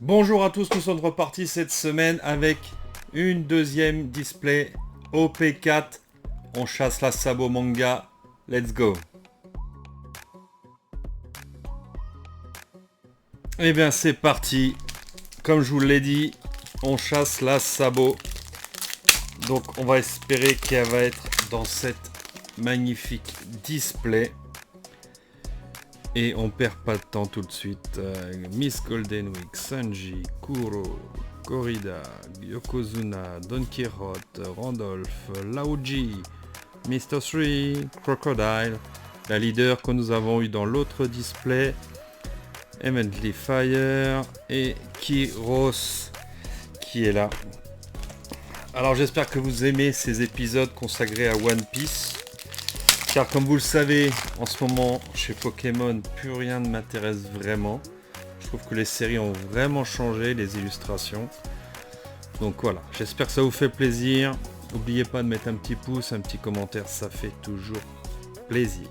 Bonjour à tous, nous sommes repartis cette semaine avec une deuxième display OP4. On chasse la Sabo manga. Let's go. Et bien c'est parti. Comme je vous l'ai dit, on chasse la Sabo. Donc on va espérer qu'elle va être dans cette magnifique display. Et on perd pas de temps tout de suite. Miss Golden Week, Sanji, Kuro, Corrida, Yokozuna, Don Quichotte, Randolph, Laoji, Mr. 3, Crocodile, la leader que nous avons eu dans l'autre display, Emily Fire et Kiros qui est là. Alors j'espère que vous aimez ces épisodes consacrés à One Piece. Car comme vous le savez, en ce moment, chez Pokémon, plus rien ne m'intéresse vraiment. Je trouve que les séries ont vraiment changé, les illustrations. Donc voilà, j'espère que ça vous fait plaisir. N'oubliez pas de mettre un petit pouce, un petit commentaire, ça fait toujours plaisir.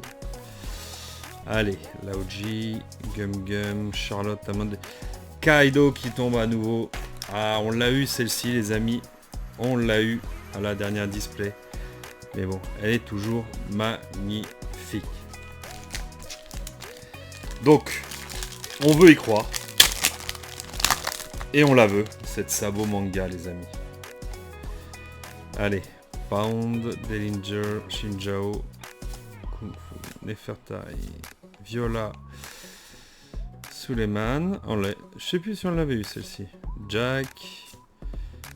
Allez, Laoji, Gum Gum, Charlotte, Amanda, Kaido qui tombe à nouveau. Ah, on l'a eu celle-ci les amis, on l'a eu à la dernière display. Mais bon, elle est toujours magnifique. Donc, on veut y croire. Et on la veut, cette Sabo manga, les amis. Allez, Pound, Dellinger, Shinjao, Kung Fu, Nefertari, Viola, Suleiman. Je sais plus si on l'avait eu celle-ci. Jack,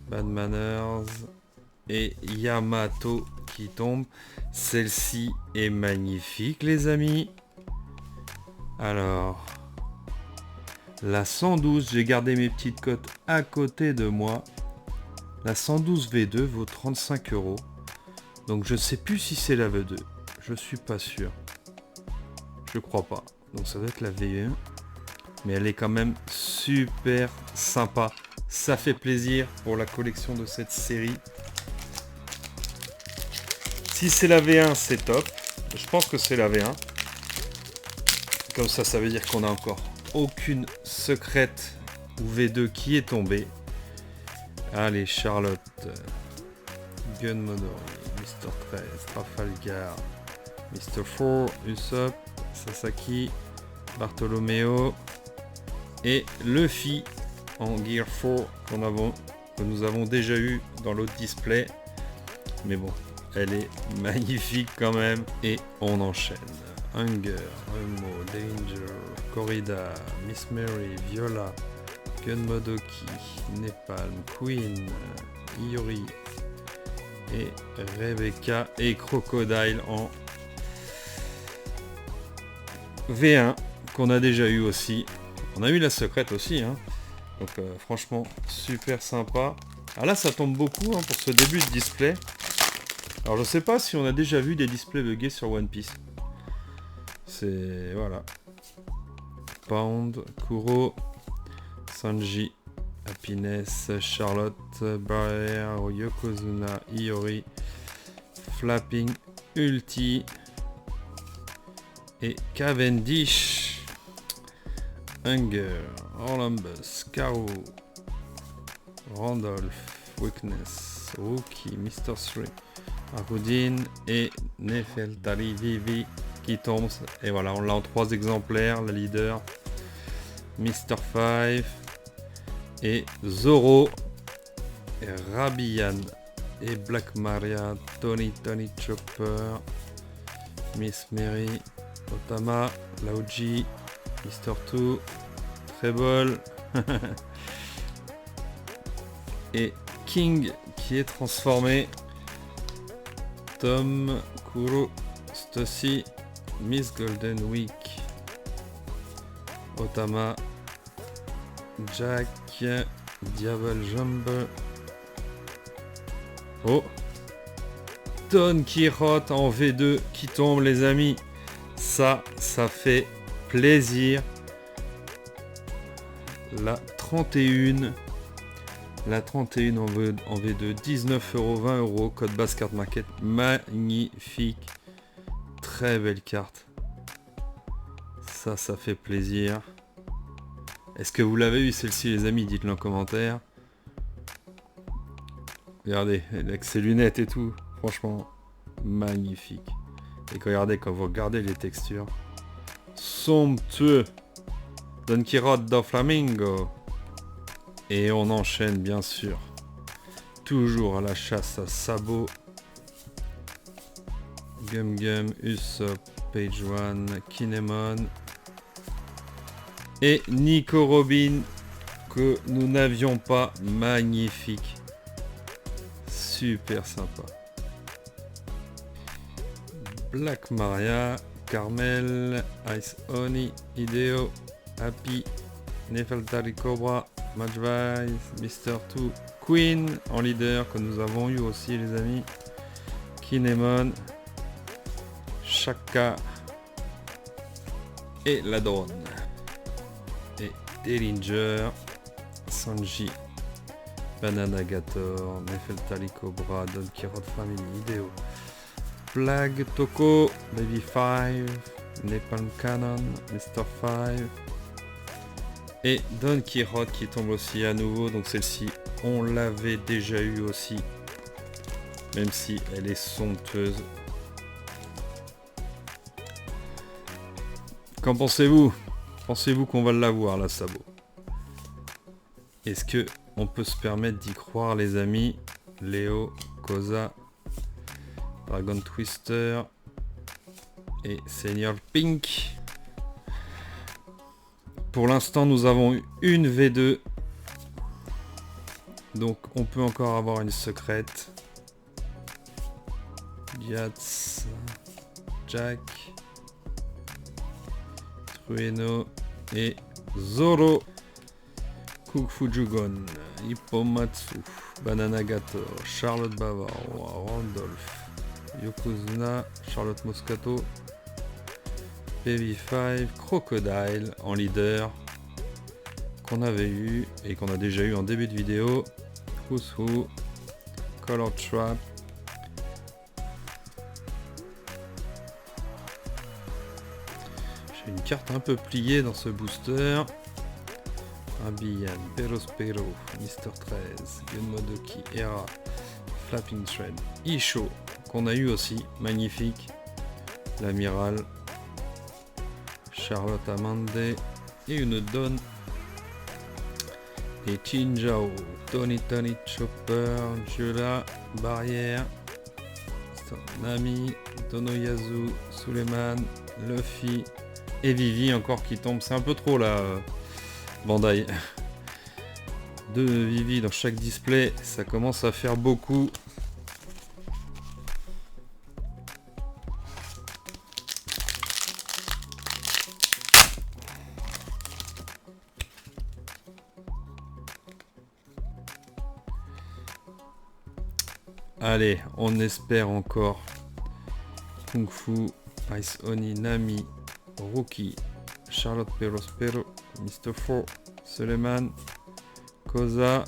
Bad Manners et Yamato qui tombe. Celle-ci est magnifique les amis. Alors la 112, j'ai gardé mes petites cotes à côté de moi. La 112 V2 vaut 35 €. Donc je sais plus si c'est la V2. Je suis pas sûr. Je crois pas. Donc ça doit être la V1. Mais elle est quand même super sympa. Ça fait plaisir pour la collection de cette série. Si c'est la V1, c'est top. Je pense que c'est la V1. Comme ça, ça veut dire qu'on n'a encore aucune secrète ou V2 qui est tombée. Allez, Charlotte, Gunmodori, Mr. 13, Trafalgar, Mr. 4, Usopp, Sasaki, Bartolomeo et Luffy en Gear 4 que nous avons déjà eu dans l'autre display. Mais bon. Elle est magnifique quand même. Et on enchaîne. Hunger, Remo, Danger, Corrida, Miss Mary, Viola, Gunmodoki, Nepal, Queen, Iori et Rebecca et Crocodile en V1 qu'on a déjà eu aussi. On a eu la secrète aussi. Hein. Donc franchement super sympa. Ah là ça tombe beaucoup pour ce début de display. Alors je sais pas si on a déjà vu des displays buggés sur One Piece. C'est... voilà. Pound, Kuro, Sanji, Happiness, Charlotte, Barrier, Yokozuna, Iori, Flapping, Ulti et Cavendish. Hunger, Orlambus, Karu, Randolph, Weakness, Rookie, Mr. 3. Arudin et Nefeltari Vivi qui tombe. Et voilà, on l'a en 3 exemplaires. La leader, Mr. 5 et Zoro, et Rabian et Black Maria, Tony Chopper, Miss Mary, Otama, Laoji, Mr. 2, Treble et King qui est transformé. Tom, Kuro, Stussy, Miss Golden Week, Otama, Jack, Diable Jump. Oh, Don Quichotte en V2 qui tombe les amis. Ça fait plaisir. La 31. La 31 en V2, 19 €, 20 €, code basse carte market, magnifique, très belle carte, ça fait plaisir. Est-ce que vous l'avez eu celle-ci les amis? Dites-le en commentaire. Regardez, avec ses lunettes et tout. Franchement, magnifique. Et quand vous regardez les textures, somptueux. Don Quirote do Flamingo. Et on enchaîne bien sûr. Toujours à la chasse à sabots. Gum Gum, Usopp, Page One, Kinemon. Et Nico Robin que nous n'avions pas. Magnifique. Super sympa. Black Maria, Carmel, Ice Oni, Hideo, Happy, Nefeltari Cobra, Matchvice, Mr. 2, Queen en leader que nous avons eu aussi les amis. Kinemon, Shaka et la drone. Et Dillinger, Sanji, Banana Gator, Nefeltari Cobra, Don Quirote Family, Hideo, Flag, Toko, Baby 5, Napalm Cannon, Mr. 5 et Don Quirote qui tombe aussi à nouveau. Donc celle-ci on l'avait déjà eu aussi, même si elle est somptueuse. Qu'en pensez-vous? Pensez-vous qu'on va l'avoir la sabot? Est-ce que on peut se permettre d'y croire les amis? Léo, Koza, Dragon Twister et Senior Pink. Pour l'instant nous avons eu une V2. Donc on peut encore avoir une secrète. Yats, Jack, Trueno et Zoro. Kufujugon, Hippomatsu, Banana Gator, Charlotte Bavard, Randolph, Yokozuna, Charlotte Moscato, Baby 5, Crocodile en leader qu'on avait eu et qu'on a déjà eu en début de vidéo. Who's Who, Color Trap, j'ai une carte un peu pliée dans ce booster. Abiyan, Perospero, Mr. 13, Gunmodoki, Era, Flapping Thread, Isho, qu'on a eu aussi, magnifique, l'amiral, Charlotte Amande et une Donne, et Chinjao, Tony Chopper, Jula, Barrière, Nami, Tonoyazu, Suleiman, Luffy et Vivi encore qui tombe, c'est un peu trop là. Bandai. 2 Vivi dans chaque display, ça commence à faire beaucoup. Allez, on espère encore. Kung Fu, Ice Oni, Nami, Rookie, Charlotte Perospero, Mr. 4, Suleiman, Koza,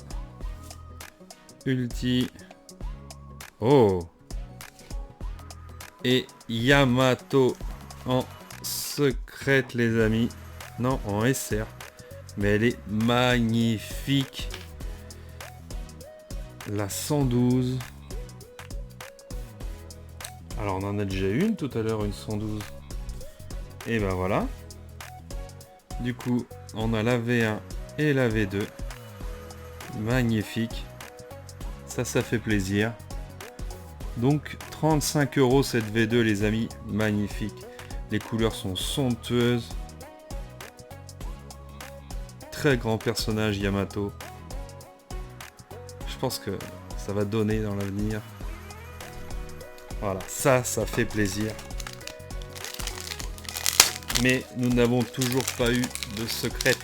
Ulti, oh, et Yamato en secrète les amis, non en SR, mais elle est magnifique, la 112, alors on en a déjà une tout à l'heure, une 112, et ben voilà. Du coup, on a la V1 et la V2. Magnifique. Ça fait plaisir. Donc, 35 € cette V2, les amis. Magnifique. Les couleurs sont somptueuses. Très grand personnage, Yamato. Je pense que ça va donner dans l'avenir. Voilà, ça fait plaisir. Mais nous n'avons toujours pas eu de secrète.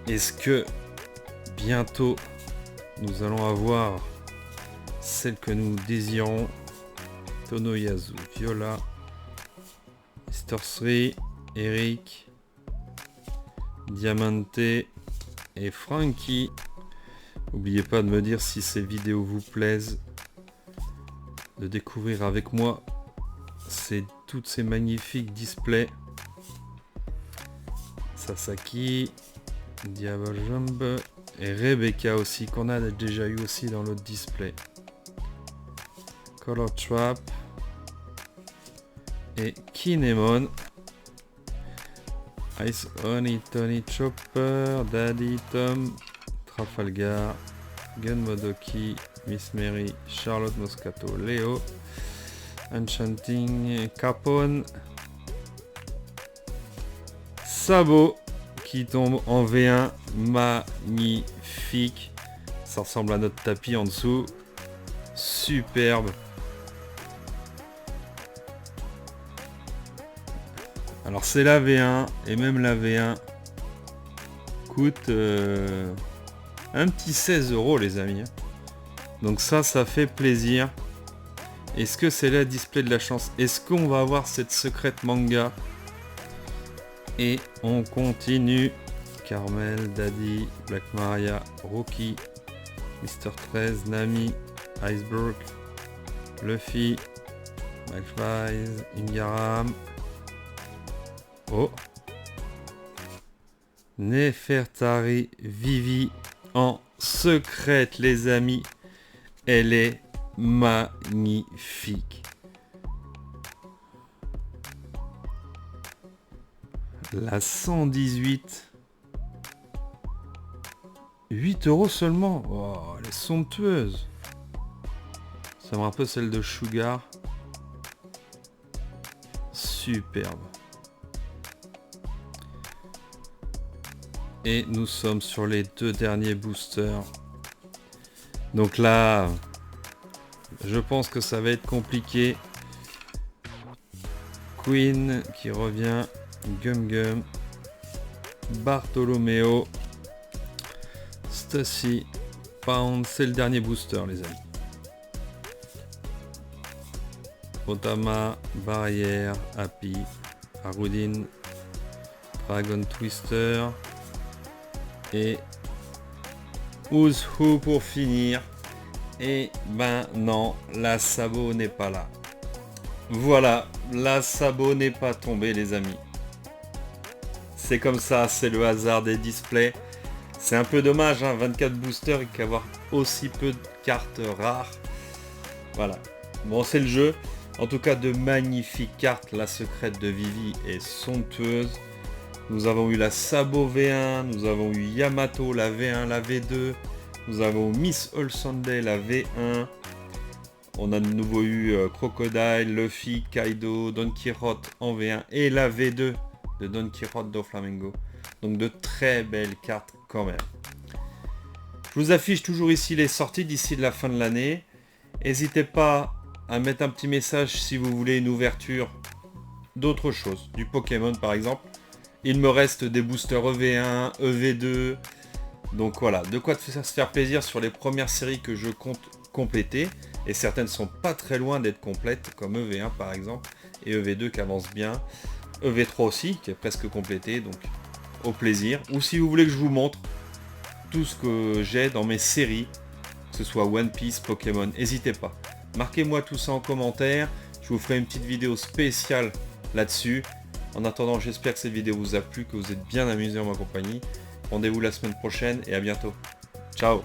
Est-ce que bientôt nous allons avoir celle que nous désirons? Tonoyazu, Viola, Mr. 3, Eric, Diamante et Frankie. N'oubliez pas de me dire si ces vidéos vous plaisent, de découvrir avec moi toutes ces magnifiques displays. Sasaki, Diable Jump et Rebecca aussi, qu'on a déjà eu aussi dans l'autre display. Color Trap et Kinemon. Ice Honey, Tony Chopper, Daddy, Tom, Trafalgar, Gun Modoki, Miss Mary, Charlotte Moscato, Léo, Enchanting, Capone, Sabot qui tombe en V1, magnifique. Ça ressemble à notre tapis en dessous, superbe. Alors c'est la V1 et même la V1 coûte un petit 16 € les amis. Donc ça fait plaisir. Est-ce que c'est la display de la chance? Est-ce qu'on va avoir cette secrète manga? Et on continue. Carmel, Daddy, Black Maria, Rookie, Mr. 13, Nami, Iceberg, Luffy, McFly, Ingaram. Oh, Nefertari Vivi en secrète les amis, elle est magnifique. La 118, 8 € seulement. Oh, elle est somptueuse. Ça me rappelle celle de Sugar. Superbe. Et nous sommes sur les 2 derniers boosters. Donc là, je pense que ça va être compliqué. Queen qui revient. Gum Gum. Bartolomeo. Stacy. Pound. C'est le dernier booster les amis. Otama. Barrière. Happy. Arudin. Dragon Twister. Et Who's Who pour finir. Et ben non, la Sabot n'est pas là. Voilà, la Sabot n'est pas tombée les amis. C'est comme ça, c'est le hasard des displays. C'est un peu dommage, hein, 24 boosters et qu'avoir aussi peu de cartes rares. Voilà, bon c'est le jeu. En tout cas de magnifiques cartes, la secrète de Vivi est somptueuse. Nous avons eu la Sabot V1, nous avons eu Yamato la V1, la V2, nous avons Miss All Sunday la V1, on a de nouveau eu Crocodile, Luffy, Kaido, Don Quichotte en V1 et la V2 de Don Quichotte do Flamengo. Donc de très belles cartes quand même. Je vous affiche toujours ici les sorties d'ici la fin de l'année. N'hésitez pas à mettre un petit message si vous voulez une ouverture d'autres choses, du Pokémon par exemple. Il me reste des boosters EV1, EV2. Donc voilà, de quoi se faire plaisir sur les premières séries que je compte compléter. Et certaines sont pas très loin d'être complètes, comme EV1 par exemple. Et EV2 qui avance bien. EV3 aussi, qui est presque complété. Donc au plaisir. Ou si vous voulez que je vous montre tout ce que j'ai dans mes séries, que ce soit One Piece, Pokémon, n'hésitez pas. Marquez-moi tout ça en commentaire. Je vous ferai une petite vidéo spéciale là-dessus. En attendant, j'espère que cette vidéo vous a plu, que vous êtes bien amusés en ma compagnie. Rendez-vous la semaine prochaine et à bientôt. Ciao!